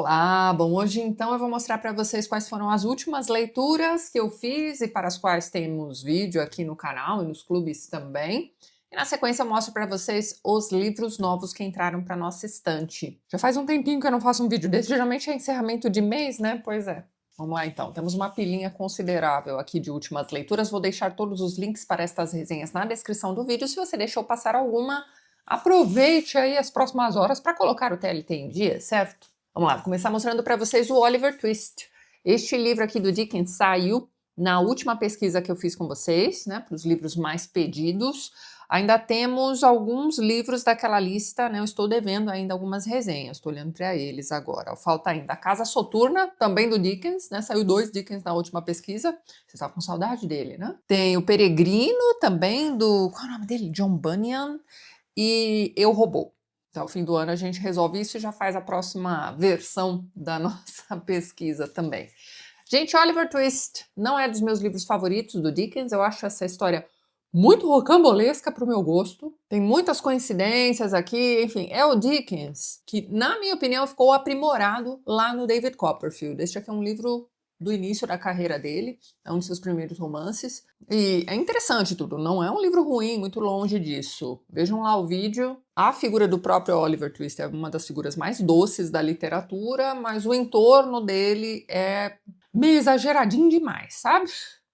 Olá, bom, hoje então eu vou mostrar para vocês quais foram as últimas leituras que eu fiz e para as quais temos vídeo aqui no canal e nos clubes também. E na sequência eu mostro para vocês os livros novos que entraram para nossa estante. Já faz um tempinho que eu não faço um vídeo desse, geralmente é encerramento de mês, né? Pois é. Vamos lá então, temos uma pilhinha considerável aqui de últimas leituras, vou deixar todos os links para estas resenhas na descrição do vídeo. Se você deixou passar alguma, aproveite aí as próximas horas para colocar o TLT em dia, certo? Vamos lá, vou começar mostrando para vocês o Oliver Twist. Este livro aqui do Dickens saiu na última pesquisa que eu fiz com vocês, né, para os livros mais pedidos. Ainda temos alguns livros daquela lista, né, eu estou devendo ainda algumas resenhas, estou olhando para eles agora. Falta ainda A Casa Soturna, também do Dickens, né, saiu 2 Dickens na última pesquisa, você estava com saudade dele, né? Tem o Peregrino, também do, qual é o nome dele? John Bunyan, e Eu, Robô. Até o fim do ano a gente resolve isso e já faz a próxima versão da nossa pesquisa também. Gente, Oliver Twist não é dos meus livros favoritos do Dickens, eu acho essa história muito rocambolesca para o meu gosto. Tem muitas coincidências aqui, enfim, é o Dickens que, na minha opinião, ficou aprimorado lá no David Copperfield. Este aqui é um livro do início da carreira dele, é um de seus primeiros romances. E é interessante tudo, não é um livro ruim, muito longe disso. Vejam lá o vídeo. A figura do próprio Oliver Twist é uma das figuras mais doces da literatura, mas o entorno dele é meio exageradinho demais, sabe?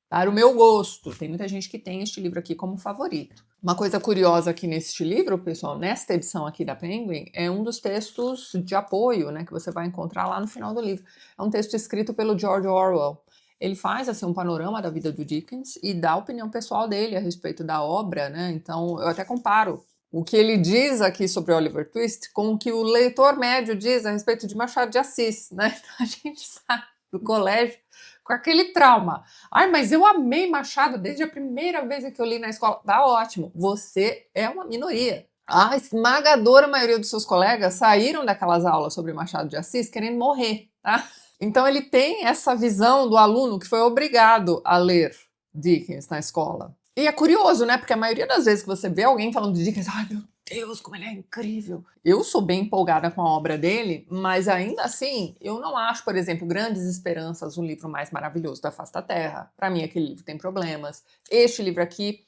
Para o meu gosto. Tem muita gente que tem este livro aqui como favorito. Uma coisa curiosa aqui neste livro, pessoal, nesta edição aqui da Penguin, é um dos textos de apoio, né, que você vai encontrar lá no final do livro. É um texto escrito pelo George Orwell. Ele faz assim um panorama da vida do Dickens e dá a opinião pessoal dele a respeito da obra, né? Então eu até comparo o que ele diz aqui sobre Oliver Twist com o que o leitor médio diz a respeito de Machado de Assis, né? Então a gente sabe do colégio com aquele trauma. Ai, mas eu amei Machado desde a primeira vez que eu li na escola. Tá ótimo, você é uma minoria. A esmagadora maioria dos seus colegas saíram daquelas aulas sobre Machado de Assis querendo morrer, tá? Então ele tem essa visão do aluno que foi obrigado a ler Dickens na escola. E é curioso, né? Porque a maioria das vezes que você vê alguém falando de Dickens, ai meu Deus, como ele é incrível. Eu sou bem empolgada com a obra dele, mas ainda assim, eu não acho, por exemplo, Grandes Esperanças o livro mais maravilhoso da face da Terra. Para mim, aquele livro tem problemas. Este livro aqui,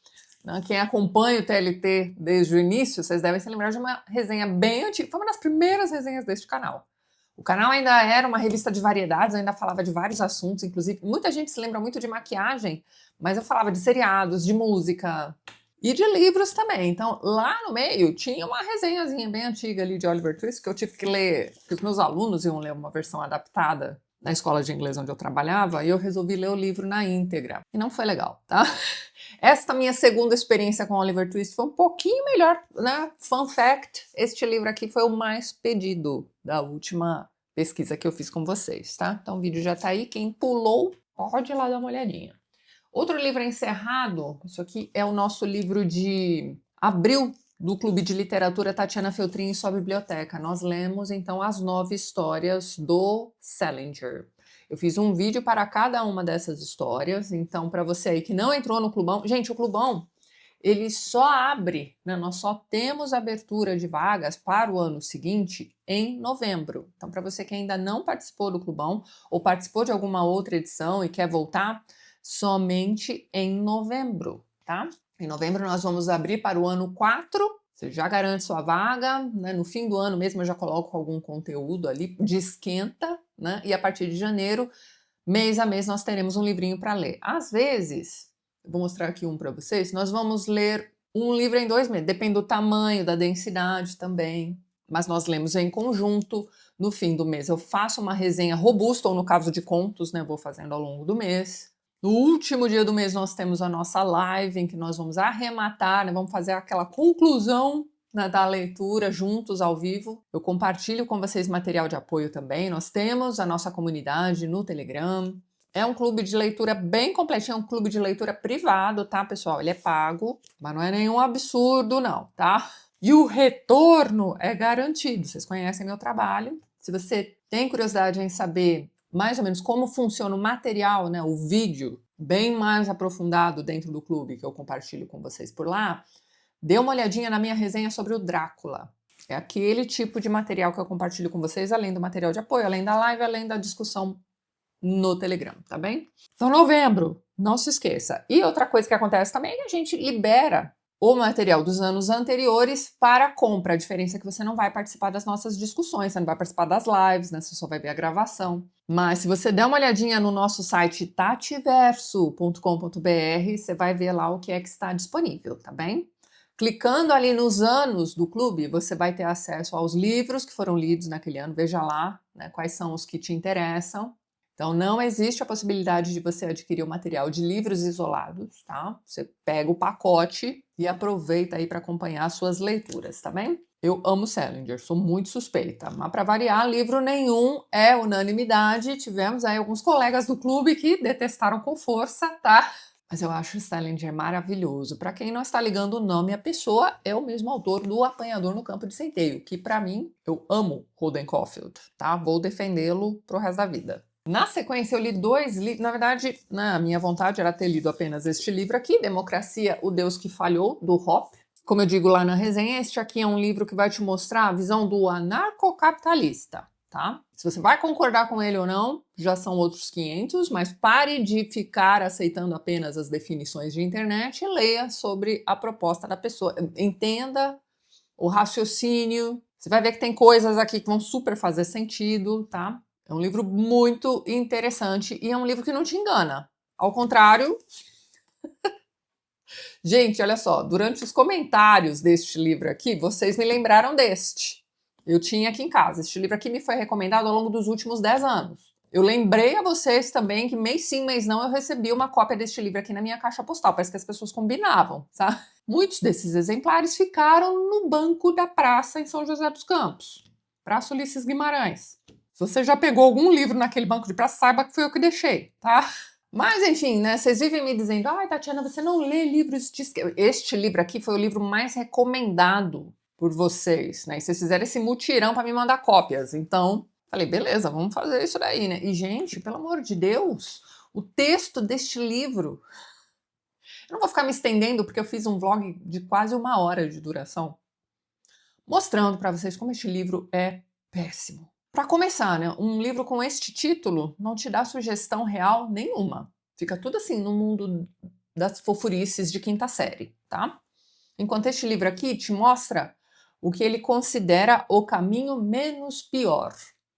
né, quem acompanha o TLT desde o início, vocês devem se lembrar de uma resenha bem antiga. Foi uma das primeiras resenhas deste canal. O canal ainda era uma revista de variedades, ainda falava de vários assuntos, inclusive muita gente se lembra muito de maquiagem, mas eu falava de seriados, de música e de livros também. Então, lá no meio tinha uma resenhazinha bem antiga ali de Oliver Twist, que eu tive que ler, porque os meus alunos iam ler uma versão adaptada na escola de inglês onde eu trabalhava, e eu resolvi ler o livro na íntegra. E não foi legal, tá? Esta minha segunda experiência com Oliver Twist foi um pouquinho melhor, né? Fun fact, este livro aqui foi o mais pedido da última pesquisa que eu fiz com vocês, tá? Então o vídeo já tá aí, quem pulou pode ir lá dar uma olhadinha. Outro livro encerrado, isso aqui é o nosso livro de abril do Clube de Literatura Tatiana Feltrin e sua biblioteca. Nós lemos então as 9 histórias do Salinger. Eu fiz um vídeo para cada uma dessas histórias, então para você aí que não entrou no Clubão, gente, o Clubão, ele só abre, né, nós só temos abertura de vagas para o ano seguinte em novembro. Então para você que ainda não participou do Clubão ou participou de alguma outra edição e quer voltar, somente em novembro, tá? Em novembro nós vamos abrir para o ano 4, você já garante sua vaga, né? No fim do ano mesmo eu já coloco algum conteúdo ali de esquenta, né? E a partir de janeiro, mês a mês, nós teremos um livrinho para ler. Às vezes, eu vou mostrar aqui um para vocês, nós vamos ler um livro em 2 meses, depende do tamanho, da densidade também, mas nós lemos em conjunto. No fim do mês eu faço uma resenha robusta, ou no caso de contos, né, vou fazendo ao longo do mês. No último dia do mês nós temos a nossa live, em que nós vamos arrematar, né, vamos fazer aquela conclusão, né, da leitura juntos ao vivo. Eu compartilho com vocês material de apoio também. Nós temos a nossa comunidade no Telegram. É um clube de leitura bem completinho, é um clube de leitura privado, tá, pessoal? Ele é pago, mas não é nenhum absurdo, não, tá? E o retorno é garantido. Vocês conhecem meu trabalho. Se você tem curiosidade em saber mais ou menos como funciona o material, né, o vídeo, bem mais aprofundado dentro do clube, que eu compartilho com vocês por lá, dê uma olhadinha na minha resenha sobre o Drácula. É aquele tipo de material que eu compartilho com vocês, além do material de apoio, além da live, além da discussão no Telegram, tá bem? Então, novembro, não se esqueça. E outra coisa que acontece também é que a gente libera o material dos anos anteriores para compra. A diferença é que você não vai participar das nossas discussões, você não vai participar das lives, né? Você só vai ver a gravação. Mas se você der uma olhadinha no nosso site tativerso.com.br, você vai ver lá o que é que está disponível, tá bem? Clicando ali nos anos do clube, você vai ter acesso aos livros que foram lidos naquele ano. Veja lá, né, quais são os que te interessam. Então, não existe a possibilidade de você adquirir o material de livros isolados, tá? Você pega o pacote e aproveita aí para acompanhar as suas leituras, tá bem? Eu amo Salinger, sou muito suspeita, mas para variar, livro nenhum é unanimidade. Tivemos aí alguns colegas do clube que detestaram com força, tá? Mas eu acho o Salinger maravilhoso. Para quem não está ligando o nome, a pessoa é o mesmo autor do Apanhador no Campo de Centeio, que para mim, eu amo Holden Caulfield, tá? Vou defendê-lo pro resto da vida. Na sequência, eu li 2 livros. Na verdade, a minha vontade era ter lido apenas este livro aqui, Democracia, o Deus que Falhou, do Hoppe. Como eu digo lá na resenha, este aqui é um livro que vai te mostrar a visão do anarcocapitalista, tá? Se você vai concordar com ele ou não, já são outros 500, mas pare de ficar aceitando apenas as definições de internet e leia sobre a proposta da pessoa. Entenda o raciocínio. Você vai ver que tem coisas aqui que vão super fazer sentido, tá? É um livro muito interessante e é um livro que não te engana. Ao contrário... Gente, olha só, durante os comentários deste livro aqui, vocês me lembraram deste. Eu tinha aqui em casa. Este livro aqui me foi recomendado ao longo dos últimos 10 anos. Eu lembrei a vocês também que mês sim, mês não, eu recebi uma cópia deste livro aqui na minha caixa postal. Parece que as pessoas combinavam, sabe? Muitos desses exemplares ficaram no banco da praça em São José dos Campos. Praça Ulisses Guimarães. Se você já pegou algum livro naquele banco de praça, saiba que foi eu que deixei, tá? Mas, enfim, né, vocês vivem me dizendo, ai, Tatiana, você não lê livros de esquerda. Este livro aqui foi o livro mais recomendado por vocês, né? E vocês fizeram esse mutirão para me mandar cópias. Então, falei, beleza, vamos fazer isso daí, né? E, gente, pelo amor de Deus, o texto deste livro... Eu não vou ficar me estendendo, porque eu fiz um vlog de quase 1 hora de duração, mostrando para vocês como este livro é péssimo. Para começar, né, um livro com este título não te dá sugestão real nenhuma. Fica tudo assim no mundo das fofurices de 5ª série, tá? Enquanto este livro aqui te mostra o que ele considera o caminho menos pior.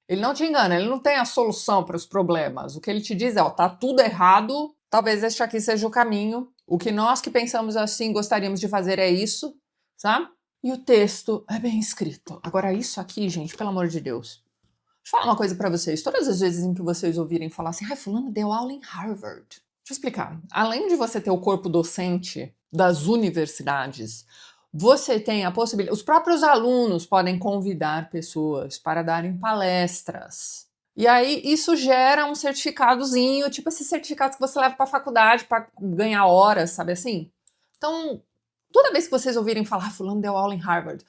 Ele não te engana, ele não tem a solução para os problemas. O que ele te diz é, ó, tá tudo errado, talvez este aqui seja o caminho. O que nós que pensamos assim gostaríamos de fazer é isso, sabe? E o texto é bem escrito. Agora isso aqui, gente, pelo amor de Deus. Deixa eu falar uma coisa pra vocês. Todas as vezes em que vocês ouvirem falar assim, ai, fulano deu aula em Harvard. Deixa eu explicar. Além de você ter o corpo docente das universidades, você tem a possibilidade... Os próprios alunos podem convidar pessoas para darem palestras. E aí isso gera um certificadozinho, tipo esses certificados que você leva para a faculdade para ganhar horas, sabe assim? Então, toda vez que vocês ouvirem falar, fulano deu aula em Harvard,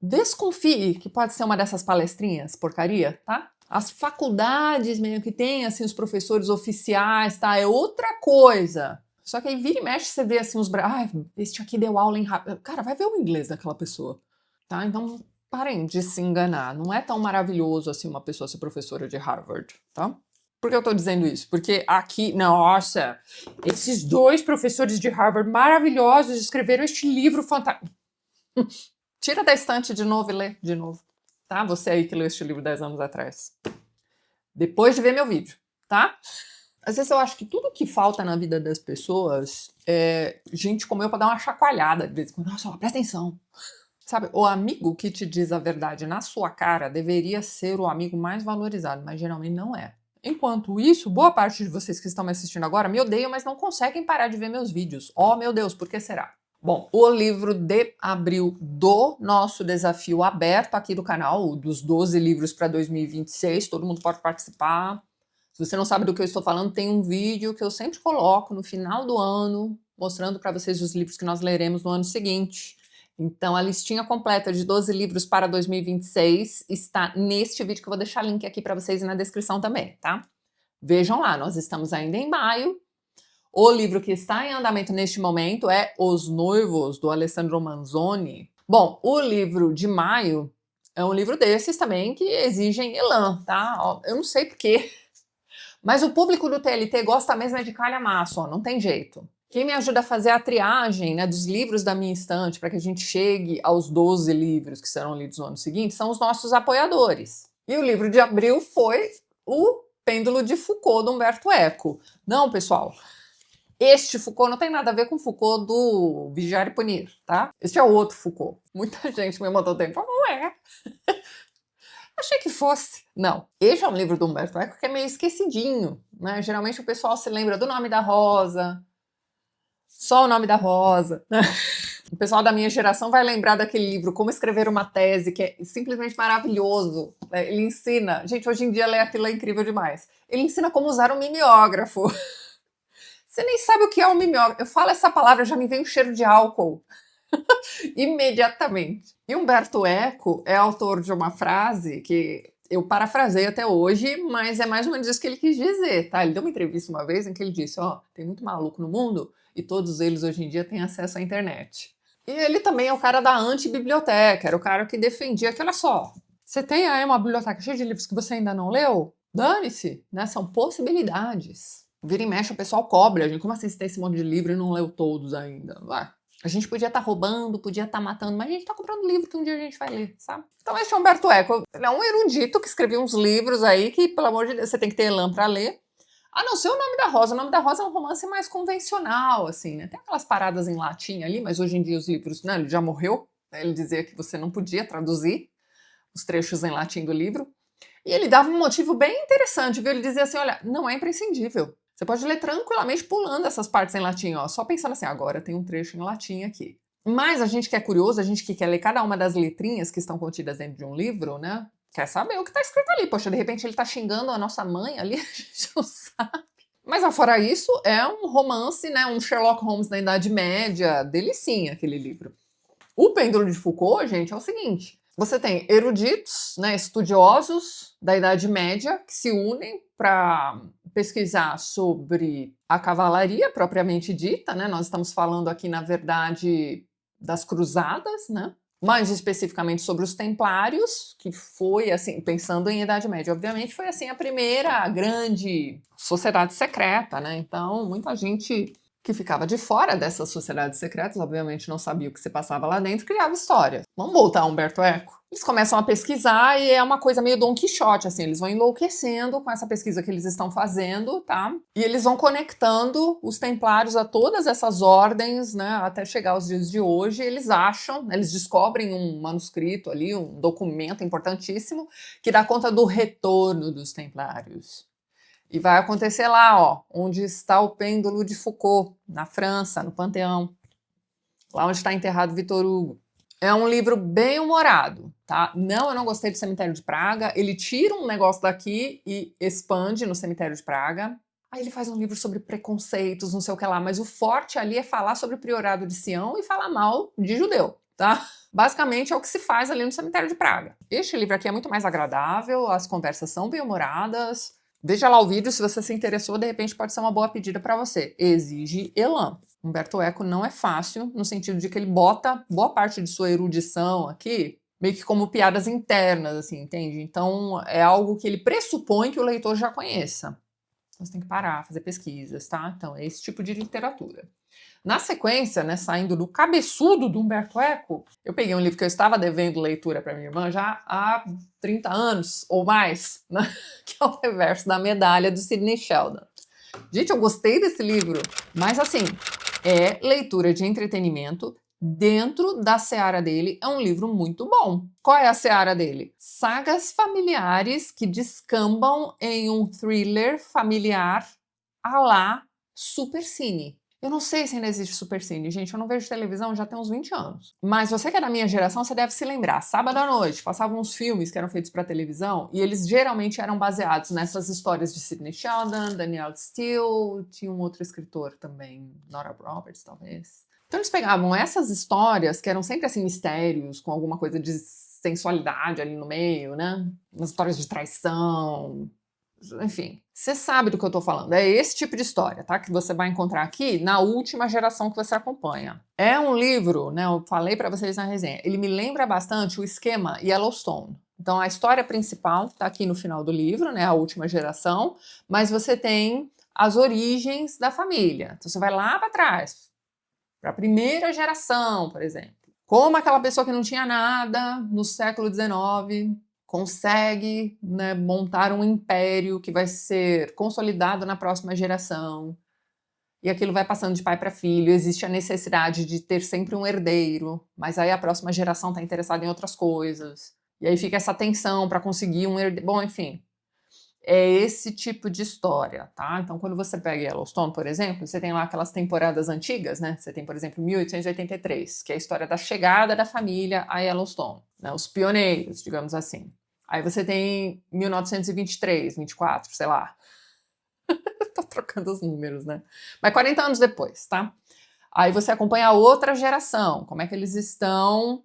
desconfie que pode ser uma dessas palestrinhas, porcaria, tá? As faculdades meio que tem, assim, os professores oficiais, tá? É outra coisa. Só que aí vira e mexe, você vê assim os... Ah, este aqui deu aula em Harvard. Cara, vai ver o inglês daquela pessoa, tá? Então, parem de se enganar. Não é tão maravilhoso assim uma pessoa ser professora de Harvard, tá? Por que eu tô dizendo isso? Porque aqui, nossa, esses 2 professores de Harvard maravilhosos escreveram este livro fantástico. Tira da estante de novo e lê de novo, tá? Você aí que leu este livro 10 anos atrás. Depois de ver meu vídeo, tá? Às vezes eu acho que tudo que falta na vida das pessoas é gente como eu pra dar uma chacoalhada de vez em quando. Nossa, presta atenção. Sabe, o amigo que te diz a verdade na sua cara deveria ser o amigo mais valorizado, mas geralmente não é. Enquanto isso, boa parte de vocês que estão me assistindo agora me odeiam, mas não conseguem parar de ver meus vídeos. Oh, meu Deus, por que será? Bom, o livro de abril do nosso desafio aberto aqui do canal, dos 12 livros para 2026, todo mundo pode participar. Se você não sabe do que eu estou falando, tem um vídeo que eu sempre coloco no final do ano, mostrando para vocês os livros que nós leremos no ano seguinte. Então, a listinha completa de 12 livros para 2026 está neste vídeo, que eu vou deixar link aqui para vocês e na descrição também, tá? Vejam lá, nós estamos ainda em maio. O livro que está em andamento neste momento é Os Noivos, do Alessandro Manzoni. Bom, o livro de maio É um livro desses também que exigem elan, tá? Ó, eu não sei porquê, mas o público do TLT gosta mesmo é de calhamaço, ó, não tem jeito. Quem me ajuda a fazer a triagem, né, dos livros da minha estante para que a gente chegue aos 12 livros que serão lidos no ano seguinte são os nossos apoiadores. E o livro de abril foi O Pêndulo de Foucault, do Humberto Eco. Não, pessoal, este Foucault não tem nada a ver com o Foucault do Vigiar e Punir, tá? Este é outro Foucault. Muita gente me mandou tempo, não é? Achei que fosse. Não. Este é um livro do Humberto Eco que é meio esquecidinho, né? Geralmente o pessoal se lembra do Nome da Rosa, só o Nome da Rosa, né? O pessoal da minha geração vai lembrar daquele livro Como Escrever uma Tese, que é simplesmente maravilhoso. Ele ensina... Gente, hoje em dia ler aquilo é incrível demais. Ele ensina como usar um mimeógrafo. Você nem sabe o que é um mimeógrafo. Eu falo essa palavra, já me vem um cheiro de álcool. Imediatamente. E Humberto Eco é autor de uma frase que eu parafrasei até hoje, mas é mais ou menos isso que ele quis dizer, tá? Ele deu uma entrevista uma vez em que ele disse, ó, tem muito maluco no mundo e todos eles hoje em dia têm acesso à internet. E ele também é o cara da anti-biblioteca, era o cara que defendia que, olha só, você tem aí uma biblioteca cheia de livros que você ainda não leu? Dane-se, né? São possibilidades. Vira e mexe, o pessoal cobra, gente, como assim você tem esse monte de livro e não leu todos ainda? Vai. A gente podia estar roubando, podia estar matando, mas a gente está comprando livro que um dia a gente vai ler, sabe? Então esse é Humberto Eco, ele é um erudito que escreveu uns livros aí que, pelo amor de Deus, você tem que ter elan para ler. A não ser o Nome da Rosa. O Nome da Rosa é um romance mais convencional, assim, né? Tem aquelas paradas em latim ali, mas hoje em dia os livros, né, ele já morreu, né? Ele dizia que você não podia traduzir os trechos em latim do livro. E ele dava um motivo bem interessante, viu? Ele dizia assim, olha, não é imprescindível. Você pode ler tranquilamente pulando essas partes em latim, ó, só pensando assim, agora tem um trecho em latim aqui. Mas a gente que é curioso, a gente que quer ler cada uma das letrinhas que estão contidas dentro de um livro, né, quer saber o que está escrito ali. Poxa, de repente ele está xingando a nossa mãe ali, a gente não sabe. Mas afora isso, é um romance, né, um Sherlock Holmes na Idade Média, delicinha aquele livro. O Pêndulo de Foucault, gente, é o seguinte, você tem eruditos, né, estudiosos da Idade Média que se unem para pesquisar sobre a cavalaria propriamente dita, né? Nós estamos falando aqui, na verdade, das cruzadas, né? Mais especificamente sobre os templários, que foi, assim, pensando em Idade Média, obviamente, foi, assim, a primeira grande sociedade secreta, né? Então, muita gente que ficava de fora dessas sociedades secretas, obviamente não sabia o que se passava lá dentro, criava história. Vamos voltar a Humberto Eco? Eles começam a pesquisar e é uma coisa meio Dom Quixote, assim, eles vão enlouquecendo com essa pesquisa que eles estão fazendo, tá? E eles vão conectando os templários a todas essas ordens, né, até chegar aos dias de hoje. Eles acham, eles descobrem um manuscrito ali, um documento importantíssimo, que dá conta do retorno dos templários. E vai acontecer lá, ó, onde está o Pêndulo de Foucault, na França, no Panteão. Lá onde está enterrado Victor Hugo. É um livro bem humorado, tá? Não, eu não gostei do Cemitério de Praga. Ele tira um negócio daqui e expande no Cemitério de Praga. Aí ele faz um livro sobre preconceitos, não sei o que lá. Mas o forte ali é falar sobre o Priorado de Sião e falar mal de judeu, tá? Basicamente é o que se faz ali no Cemitério de Praga. Este livro aqui é muito mais agradável, as conversas são bem humoradas. Veja lá o vídeo, se você se interessou, de repente pode ser uma boa pedida para você. Exige elan. Humberto Eco não é fácil, no sentido de que ele bota boa parte de sua erudição aqui, meio que como piadas internas, assim, entende? Então, é algo que ele pressupõe que o leitor já conheça. Então, você tem que parar, fazer pesquisas, tá? Então, é esse tipo de literatura. Na sequência, né, saindo do cabeçudo do Humberto Eco, eu peguei um livro que eu estava devendo leitura para minha irmã já há 30 anos ou mais, né, que é O Reverso da Medalha, do Sidney Sheldon. Gente, eu gostei desse livro, mas assim, é leitura de entretenimento dentro da seara dele, é um livro muito bom. Qual é a seara dele? Sagas familiares que descambam em um thriller familiar à la Supercine. Eu não sei se ainda existe Supercine, gente, eu não vejo televisão já tem uns 20 anos. Mas você que é da minha geração, você deve se lembrar. Sábado à noite, passavam uns filmes que eram feitos para televisão e eles geralmente eram baseados nessas histórias de Sidney Sheldon, Danielle Steele, tinha um outro escritor também, Nora Roberts, talvez. Então eles pegavam essas histórias, que eram sempre assim mistérios, com alguma coisa de sensualidade ali no meio, né? Umas histórias de traição, enfim, você sabe do que eu tô falando. É esse tipo de história, tá? Que você vai encontrar aqui na última geração que você acompanha. É um livro, né? Eu falei para vocês na resenha. Ele me lembra bastante o esquema Yellowstone. Então a história principal tá aqui no final do livro, né? A última geração, mas você tem as origens da família. Então você vai lá para trás, para a primeira geração, por exemplo. Como aquela pessoa que não tinha nada no século XIX consegue, né, montar um império que vai ser consolidado na próxima geração. E aquilo vai passando de pai para filho. Existe a necessidade de ter sempre um herdeiro, mas aí a próxima geração está interessada em outras coisas. E aí fica essa tensão para conseguir um herdeiro. Bom, enfim, é esse tipo de história, tá? Então, quando você pega Yellowstone, por exemplo, você tem lá aquelas temporadas antigas, né? Você tem, por exemplo, 1883, que é a história da chegada da família a Yellowstone, né? Os pioneiros, digamos assim. Aí você tem 1923, 24, sei lá. Tô trocando os números, né? Mas 40 anos depois, tá? Aí você acompanha a outra geração, como é que eles estão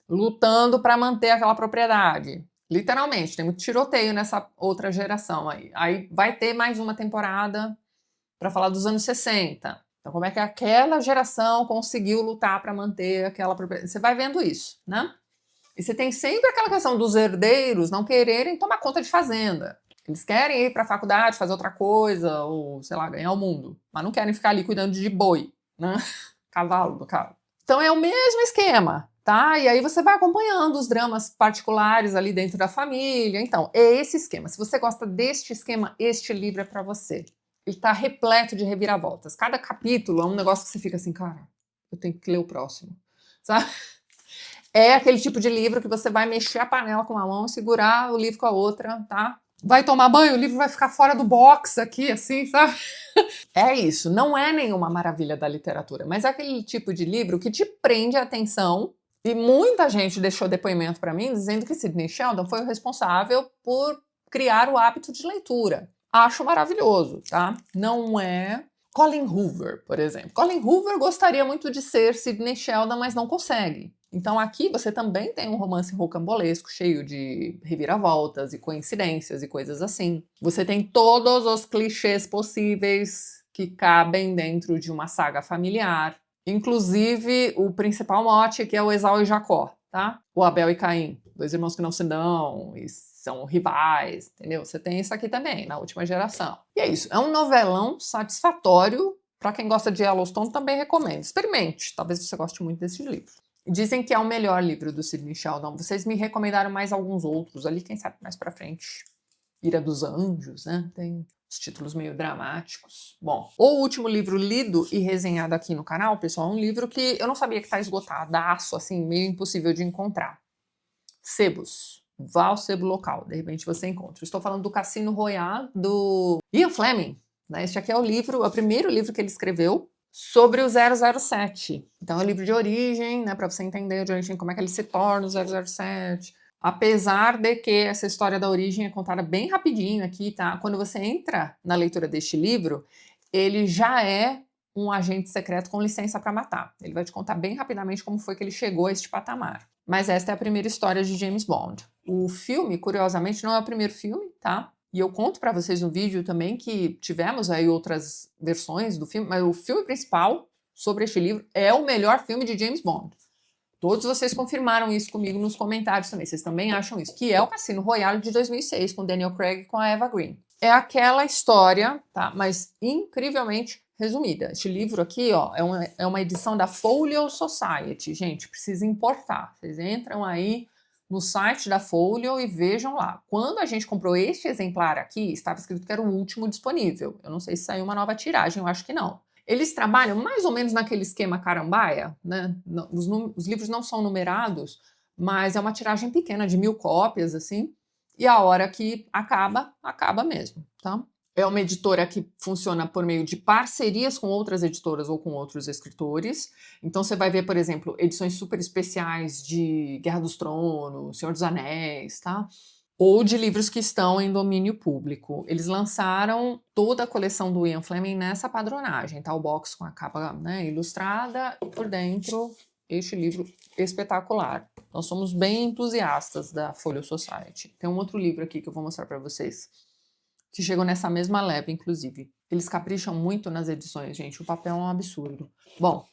lutando para manter aquela propriedade. Literalmente, tem muito tiroteio nessa outra geração aí. Aí vai ter mais uma temporada para falar dos anos 60. Então, como é que aquela geração conseguiu lutar para manter aquela propriedade? Você vai vendo isso, né? E você tem sempre aquela questão dos herdeiros não quererem tomar conta de fazenda. Eles querem ir para a faculdade, fazer outra coisa, ou, sei lá, ganhar o mundo. Mas não querem ficar ali cuidando de boi, né? Cavalo, no caso. Então é o mesmo esquema, tá? E aí você vai acompanhando os dramas particulares ali dentro da família. Então, é esse esquema. Se você gosta deste esquema, este livro é para você. Ele tá repleto de reviravoltas. Cada capítulo é um negócio que você fica assim, cara, eu tenho que ler o próximo, sabe? É aquele tipo de livro que você vai mexer a panela com uma mão e segurar o livro com a outra, tá? Vai tomar banho, o livro vai ficar fora do box aqui, assim, sabe? É isso, não é nenhuma maravilha da literatura, mas é aquele tipo de livro que te prende a atenção. E muita gente deixou depoimento para mim dizendo que Sidney Sheldon foi o responsável por criar o hábito de leitura. Acho maravilhoso, tá? Não é Colin Hoover, por exemplo. Colin Hoover gostaria muito de ser Sidney Sheldon, mas não consegue. Então aqui você também tem um romance rocambolesco, cheio de reviravoltas e coincidências e coisas assim. Você tem todos os clichês possíveis que cabem dentro de uma saga familiar. Inclusive o principal mote, que é o Esau e Jacó, tá? O Abel e Caim, dois irmãos que não se dão e são rivais, entendeu? Você tem isso aqui também, na última geração. E é isso, é um novelão satisfatório. Para quem gosta de Yellowstone, também recomendo. Experimente, talvez você goste muito desse livro. Dizem que é o melhor livro do Sidney Sheldon. Vocês me recomendaram mais alguns outros ali, quem sabe mais pra frente. Ira dos Anjos, né? Tem os títulos meio dramáticos. Bom, o último livro lido e resenhado aqui no canal, pessoal, é um livro que eu não sabia que tá esgotadaço, assim, meio impossível de encontrar. Sebos. Vá ao sebo local, de repente você encontra. Estou falando do Cassino Royale, do Ian Fleming. Né? Este aqui é o primeiro livro que ele escreveu sobre o 007. Então é um livro de origem, né, para você entender de origem como é que ele se torna o 007. Apesar de que essa história da origem é contada bem rapidinho aqui, tá? Quando você entra na leitura deste livro, ele já é um agente secreto com licença para matar. Ele vai te contar bem rapidamente como foi que ele chegou a este patamar. Mas esta é a primeira história de James Bond. O filme, curiosamente, não é o primeiro filme, tá? E eu conto para vocês no vídeo também que tivemos aí outras versões do filme, mas o filme principal sobre este livro é o melhor filme de James Bond. Todos vocês confirmaram isso comigo nos comentários também. Vocês também acham isso? Que é o Cassino Royale de 2006, com Daniel Craig e com a Eva Green. É aquela história, tá? Mas incrivelmente resumida. Este livro aqui, ó, é uma edição da Folio Society. Gente, precisa importar. Vocês entram aí no site da Folio e vejam lá. Quando a gente comprou este exemplar aqui, estava escrito que era o último disponível. Eu não sei se saiu uma nova tiragem, eu acho que não. Eles trabalham mais ou menos naquele esquema carambaia, né? Os livros não são numerados, mas é uma tiragem pequena, de 1000 cópias, assim, e a hora que acaba, acaba mesmo, tá? É uma editora que funciona por meio de parcerias com outras editoras ou com outros escritores. Então você vai ver, por exemplo, edições super especiais de Guerra dos Tronos, Senhor dos Anéis, tá? Ou de livros que estão em domínio público. Eles lançaram toda a coleção do Ian Fleming nessa padronagem, tá? O box com a capa, né, ilustrada e por dentro este livro espetacular. Nós somos bem entusiastas da Folio Society. Tem um outro livro aqui que eu vou mostrar para vocês. que chegam nessa mesma leve, inclusive. Eles capricham muito nas edições, gente. O papel é um absurdo. Bom,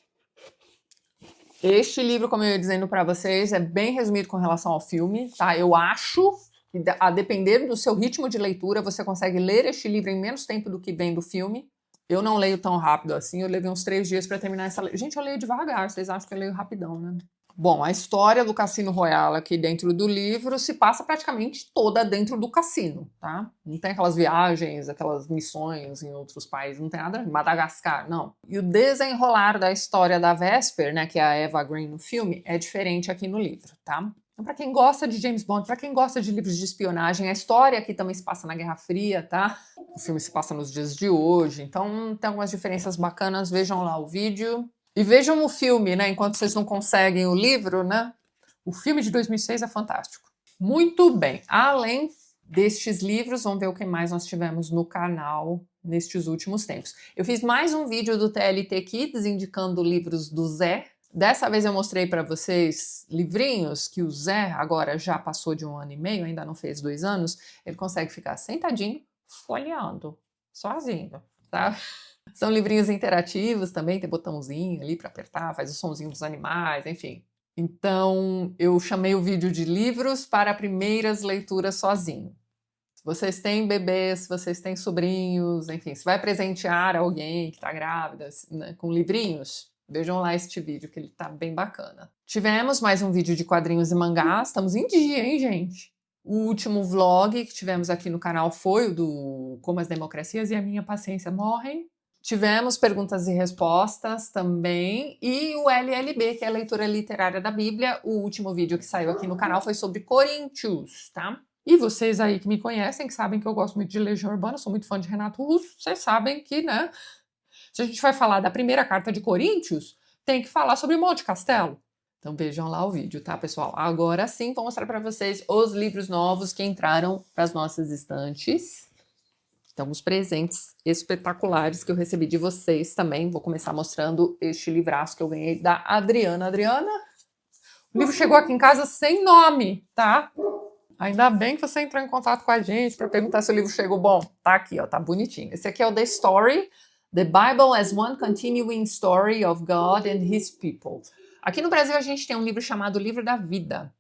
este livro, como eu ia dizendo para vocês, é bem resumido com relação ao filme, tá? Eu acho que, a depender do seu ritmo de leitura, você consegue ler este livro em menos tempo do que vem do filme. Eu não leio tão rápido assim, eu levei uns 3 dias para terminar essa leitura. Gente, eu leio devagar, vocês acham que eu leio rapidão, né? Bom, a história do Cassino Royale aqui dentro do livro se passa praticamente toda dentro do cassino, tá? Não tem aquelas viagens, aquelas missões em outros países, não tem nada, Madagascar, não. E o desenrolar da história da Vesper, né, que é a Eva Green no filme, é diferente aqui no livro, tá? Então, para quem gosta de James Bond, para quem gosta de livros de espionagem, a história aqui também se passa na Guerra Fria, tá? O filme se passa nos dias de hoje, então tem algumas diferenças bacanas, vejam lá o vídeo. E vejam o filme, né? Enquanto vocês não conseguem o livro, né? O filme de 2006 é fantástico. Muito bem. Além destes livros, vamos ver o que mais nós tivemos no canal nestes últimos tempos. Eu fiz mais um vídeo do TLT Kids indicando livros do Zé. Dessa vez eu mostrei para vocês livrinhos que o Zé agora já passou de 1 ano e meio, ainda não fez 2 anos. Ele consegue ficar sentadinho, folheando, sozinho, tá? São livrinhos interativos também, tem botãozinho ali para apertar, faz o sonzinho dos animais, enfim. Então, eu chamei o vídeo de livros para primeiras leituras sozinho. Se vocês têm bebês, se vocês têm sobrinhos, enfim, se vai presentear alguém que está grávida, né, com livrinhos, vejam lá este vídeo que ele tá bem bacana. Tivemos mais um vídeo de quadrinhos e mangás, estamos em dia, hein, gente? O último vlog que tivemos aqui no canal foi o do Como as Democracias e a Minha Paciência Morrem. Tivemos perguntas e respostas também, e o LLB, que é a leitura literária da Bíblia. O último vídeo que saiu aqui no canal foi sobre Coríntios, tá? E vocês aí que me conhecem, que sabem que eu gosto muito de Legião Urbana, sou muito fã de Renato Russo, vocês sabem que, né, se a gente vai falar da primeira carta de Coríntios, tem que falar sobre Monte Castelo. Então vejam lá o vídeo, tá, pessoal? Agora sim, vou mostrar para vocês os livros novos que entraram para as nossas estantes. Então, os presentes espetaculares que eu recebi de vocês também. Vou começar mostrando este livraço que eu ganhei da Adriana. Adriana, o livro chegou aqui em casa sem nome, tá? Ainda bem que você entrou em contato com a gente para perguntar se o livro chegou bom. Tá aqui, ó, tá bonitinho. Esse aqui é o The Story, The Bible as One Continuing Story of God and His People. Aqui no Brasil a gente tem um livro chamado Livro da Vida,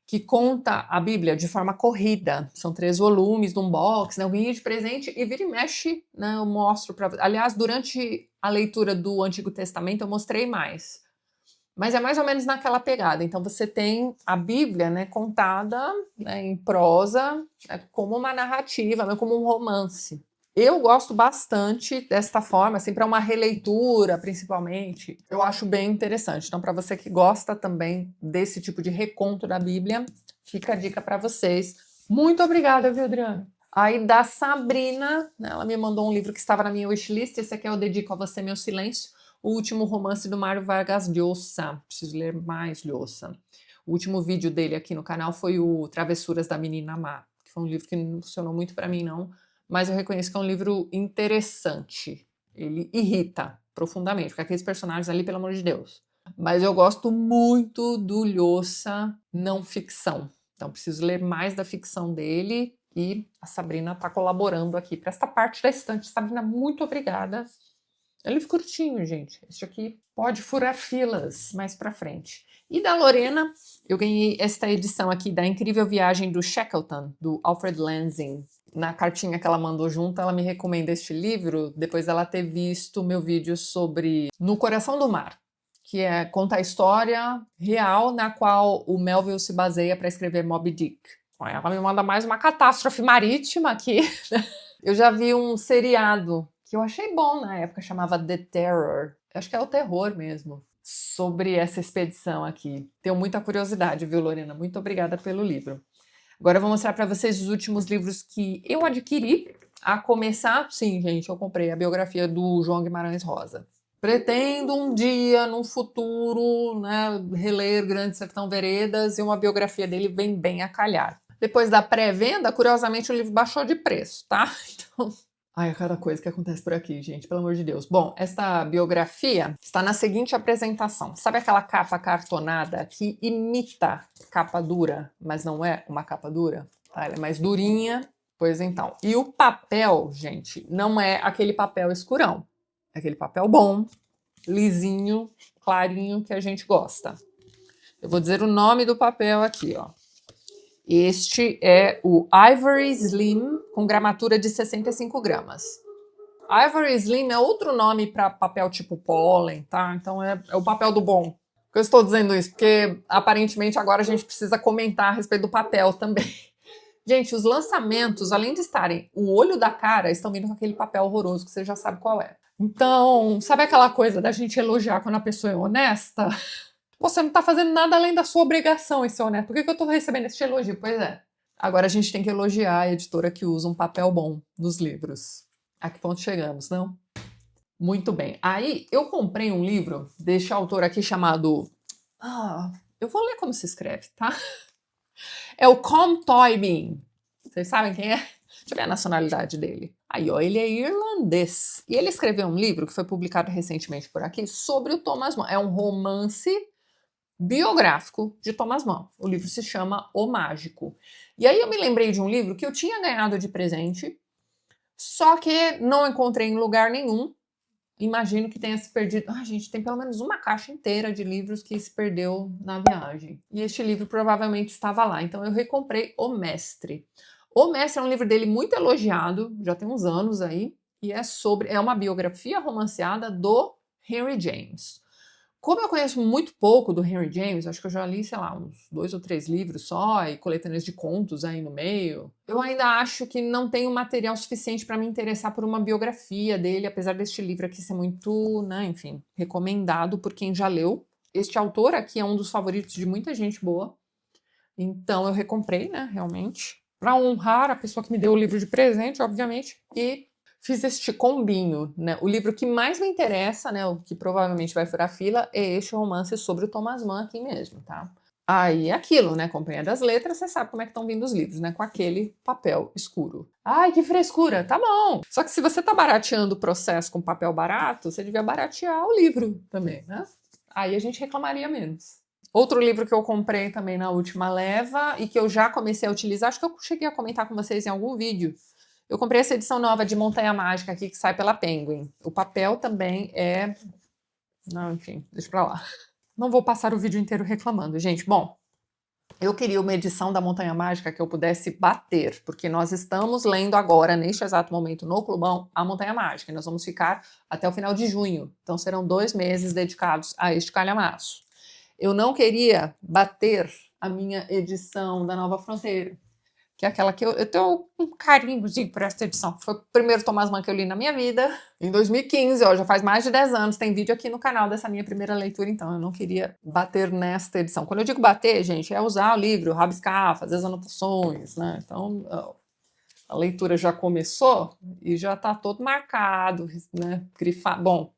que conta a Bíblia de forma corrida. São 3 volumes, num box, né? Eu ganhei de presente e vira e mexe, né? Eu mostro para... Aliás, durante a leitura do Antigo Testamento eu mostrei mais. Mas é mais ou menos naquela pegada. Então você tem a Bíblia, né, contada, né, em prosa, né, como uma narrativa, né, como um romance. Eu gosto bastante desta forma, assim, para uma releitura, principalmente. Eu acho bem interessante. Então, para você que gosta também desse tipo de reconto da Bíblia, fica a dica para vocês. Muito obrigada, viu, Adriana? Aí, da Sabrina, né, ela me mandou um livro que estava na minha wishlist. Esse aqui é o Dedico a Você, Meu Silêncio, o último romance do Mário Vargas Llosa. Preciso ler mais Llosa. O último vídeo dele aqui no canal foi o Travessuras da Menina Má, que foi um livro que não funcionou muito para mim, não. Mas eu reconheço que é um livro interessante. Ele irrita profundamente, porque aqueles personagens ali, pelo amor de Deus. Mas eu gosto muito do Llosa não ficção. Então preciso ler mais da ficção dele e a Sabrina está colaborando aqui para esta parte da estante. Sabrina, muito obrigada. É um livro curtinho, gente. Este aqui pode furar filas mais para frente. E da Lorena, eu ganhei esta edição aqui da Incrível Viagem do Shackleton, do Alfred Lansing. Na cartinha que ela mandou junto, ela me recomenda este livro, depois dela ter visto meu vídeo sobre No Coração do Mar, que conta a história real na qual o Melville se baseia para escrever Moby Dick. Ela me manda mais uma catástrofe marítima aqui. Eu já vi um seriado que eu achei bom na época, chamava The Terror. Acho que é o terror mesmo, sobre essa expedição aqui. Tenho muita curiosidade, viu, Lorena? Muito obrigada pelo livro. Agora eu vou mostrar para vocês os últimos livros que eu adquiri. A começar, sim, gente, eu comprei a biografia do João Guimarães Rosa. Pretendo um dia, num futuro, né, reler Grande Sertão Veredas, e uma biografia dele vem bem a calhar. Depois da pré-venda, curiosamente, o livro baixou de preço, tá? Então... Ai, a cada coisa que acontece por aqui, gente, pelo amor de Deus. Bom, esta biografia está na seguinte apresentação. Sabe aquela capa cartonada que imita capa dura, mas não é uma capa dura? Tá? Ela é mais durinha Pois então. E o papel, gente, não é aquele papel escurão. É aquele papel bom, lisinho, clarinho, que a gente gosta. Eu vou dizer o nome do papel aqui, ó. Este é o Ivory Slim, com gramatura de 65 gramas. Ivory Slim é outro nome para papel tipo pólen, tá? Então é o papel do bom. Eu estou dizendo isso porque aparentemente agora a gente precisa comentar a respeito do papel também. Gente, os lançamentos, além de estarem o olho da cara, estão vindo com aquele papel horroroso que você já sabe qual é. Então, sabe aquela coisa da gente elogiar quando a pessoa é honesta? Você não tá fazendo nada além da sua obrigação em ser honesto. Por que eu tô recebendo esse elogio? Pois é. Agora a gente tem que elogiar a editora que usa um papel bom nos livros. A que ponto chegamos, não? Muito bem. Aí eu comprei um livro deste autor aqui chamado... eu vou ler como se escreve, tá? É o Colm Tóibín. Vocês sabem quem é? Deixa eu ver a nacionalidade dele. Aí, ó, ele é irlandês. E ele escreveu um livro que foi publicado recentemente por aqui sobre o Thomas Mann. É um romance biográfico de Thomas Mann. O livro se chama O Mágico. E aí eu me lembrei de um livro que eu tinha ganhado de presente, só que não encontrei em lugar nenhum. Imagino que tenha se perdido. Gente, tem pelo menos uma caixa inteira de livros que se perdeu na viagem. E este livro provavelmente estava lá. Então eu recomprei O Mestre. O Mestre é um livro dele muito elogiado, já tem uns anos aí, e é uma biografia romanceada do Henry James. Como eu conheço muito pouco do Henry James, acho que eu já li, sei lá, uns 2 ou 3 livros só, e coletâneas de contos aí no meio, eu ainda acho que não tenho material suficiente para me interessar por uma biografia dele, apesar deste livro aqui ser muito, né, enfim, recomendado por quem já leu. Este autor aqui é um dos favoritos de muita gente boa, então eu recomprei, né, realmente, para honrar a pessoa que me deu o livro de presente, obviamente, e fiz este combinho, né? O livro que mais me interessa, né, o que provavelmente vai furar fila, é este romance sobre o Thomas Mann aqui mesmo, tá? Aí é aquilo, né? Companhia das Letras, você sabe como é que estão vindo os livros, né? Com aquele papel escuro. Ai, que frescura! Tá bom! Só que se você tá barateando o processo com papel barato, você devia baratear o livro também, né? Aí a gente reclamaria menos. Outro livro que eu comprei também na última leva e que eu já comecei a utilizar, acho que eu cheguei a comentar com vocês em algum vídeo. Eu comprei essa edição nova de Montanha Mágica aqui que sai pela Penguin. O papel também é... Não, enfim, deixa pra lá. Não vou passar o vídeo inteiro reclamando, gente. Bom, eu queria uma edição da Montanha Mágica que eu pudesse bater, porque nós estamos lendo agora, neste exato momento, no Clubão, a Montanha Mágica. E nós vamos ficar até o final de junho. Então serão 2 meses dedicados a este calhamaço. Eu não queria bater a minha edição da Nova Fronteira, que é aquela que eu tenho um carinhozinho por essa edição. Foi o primeiro Thomas Mann que eu li na minha vida, em 2015, ó, já faz mais de 10 anos, tem vídeo aqui no canal dessa minha primeira leitura, então eu não queria bater nesta edição. Quando eu digo bater, gente, é usar o livro, rabiscar, fazer as anotações, né? Então, ó, a leitura já começou e já tá todo marcado, né? Grifado. Bom,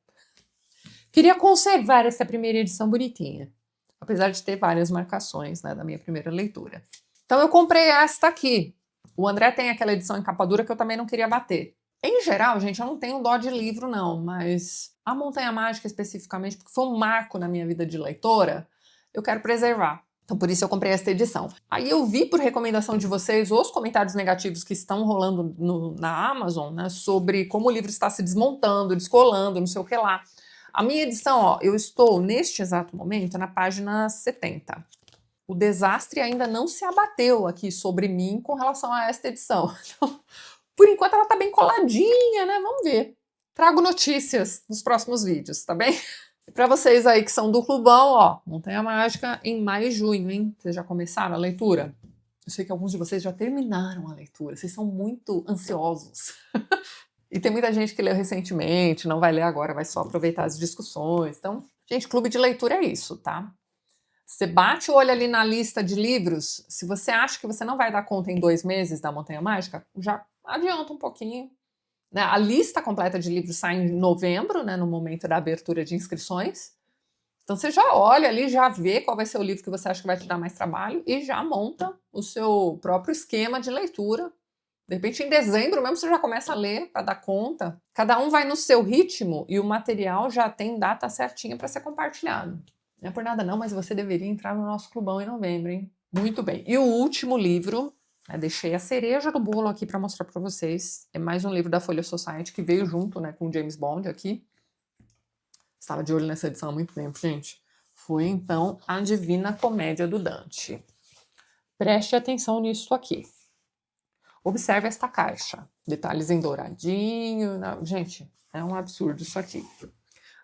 queria conservar essa primeira edição bonitinha, apesar de ter várias marcações, né, da minha primeira leitura. Então eu comprei esta aqui. O André tem aquela edição em capa dura que eu também não queria bater. Em geral, gente, eu não tenho dó de livro, não, mas a Montanha Mágica especificamente, porque foi um marco na minha vida de leitora, eu quero preservar. Então por isso eu comprei esta edição. Aí eu vi por recomendação de vocês os comentários negativos que estão rolando na Amazon, né, sobre como o livro está se desmontando, descolando, não sei o que lá. A minha edição, ó, eu estou neste exato momento na página 70. O desastre ainda não se abateu aqui sobre mim com relação a esta edição. Então, por enquanto ela tá bem coladinha, né? Vamos ver. Trago notícias nos próximos vídeos, tá bem? E para vocês aí que são do Clubão, ó, Montanha Mágica em maio e junho, hein? Vocês já começaram a leitura? Eu sei que alguns de vocês já terminaram a leitura, vocês são muito ansiosos. E tem muita gente que leu recentemente, não vai ler agora, vai só aproveitar as discussões. Então, gente, clube de leitura é isso, tá? Você bate o olho ali na lista de livros, se você acha que você não vai dar conta em 2 meses da Montanha Mágica, já adianta um pouquinho. Né? A lista completa de livros sai em novembro, né, no momento da abertura de inscrições. Então você já olha ali, já vê qual vai ser o livro que você acha que vai te dar mais trabalho e já monta o seu próprio esquema de leitura. De repente, em dezembro mesmo, você já começa a ler para dar conta. Cada um vai no seu ritmo e o material já tem data certinha para ser compartilhado. Não é por nada não, mas você deveria entrar no nosso clubão em novembro, hein? Muito bem. E o último livro Eu deixei a cereja do bolo aqui para mostrar para vocês. É mais um livro da Folha Society que veio junto, né, com o James Bond aqui. Estava de olho nessa edição há muito tempo, gente. Foi, então, A Divina Comédia do Dante. Preste atenção nisso aqui. Observe esta caixa. Detalhes em douradinho. Gente, é um absurdo isso aqui.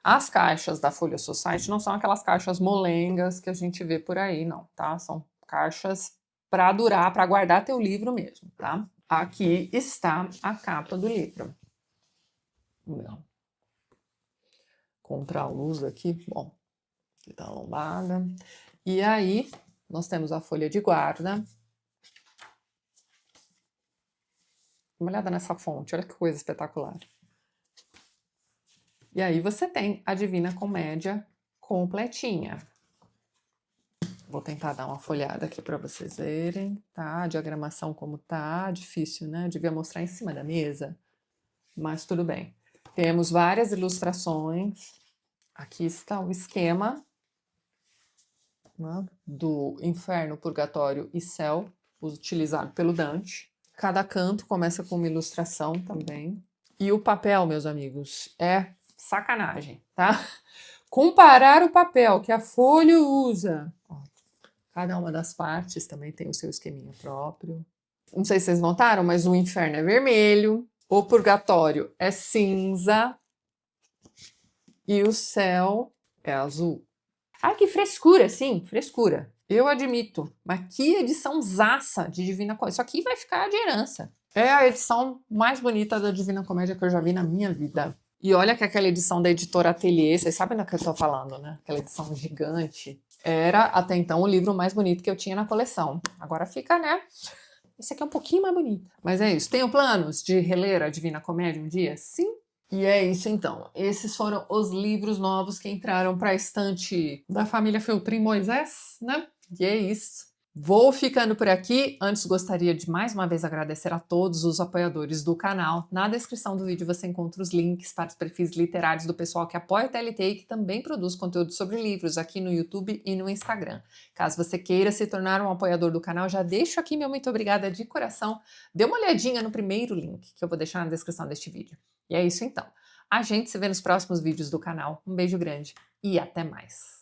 As caixas da Folha Society não são aquelas caixas molengas que a gente vê por aí, não, tá? São caixas para durar, para guardar teu livro mesmo, tá? Aqui está a capa do livro. Não. Contra a luz aqui, bom, aqui tá a lombada. E aí, nós temos a folha de guarda. Dá uma olhada nessa fonte, olha que coisa espetacular. E aí você tem a Divina Comédia completinha. Vou tentar dar uma folhada aqui para vocês verem, tá? A diagramação como tá, difícil, né? Eu devia mostrar em cima da mesa, mas tudo bem. Temos várias ilustrações. Aqui está o esquema, né, do Inferno, Purgatório e Céu, utilizado pelo Dante. Cada canto começa com uma ilustração também. E o papel, meus amigos, é sacanagem, tá? Comparar o papel que a Folha usa. Ó, cada uma das partes também tem o seu esqueminha próprio. Não sei se vocês notaram, mas o Inferno é vermelho, o Purgatório é cinza e o Céu é azul. Ai, que frescura, sim, frescura. Eu admito, mas que edição zaça de Divina Comédia. Isso aqui vai ficar de herança. É a edição mais bonita da Divina Comédia que eu já vi na minha vida. E olha que aquela edição da editora Atelier, vocês sabem do que eu estou falando, né? Aquela edição gigante. Era, até então, o livro mais bonito que eu tinha na coleção. Agora fica, né? Esse aqui é um pouquinho mais bonito. Mas é isso. Tenho planos de reler a Divina Comédia um dia? Sim. E é isso então. Esses foram os livros novos que entraram para a estante da família Feltrin Moisés, né? E é isso. Vou ficando por aqui. Antes, gostaria de mais uma vez agradecer a todos os apoiadores do canal. Na descrição do vídeo você encontra os links para os perfis literários do pessoal que apoia a TLT e que também produz conteúdo sobre livros aqui no YouTube e no Instagram. Caso você queira se tornar um apoiador do canal, já deixo aqui meu muito obrigada de coração. Dê uma olhadinha no primeiro link que eu vou deixar na descrição deste vídeo. E é isso então. A gente se vê nos próximos vídeos do canal. Um beijo grande e até mais.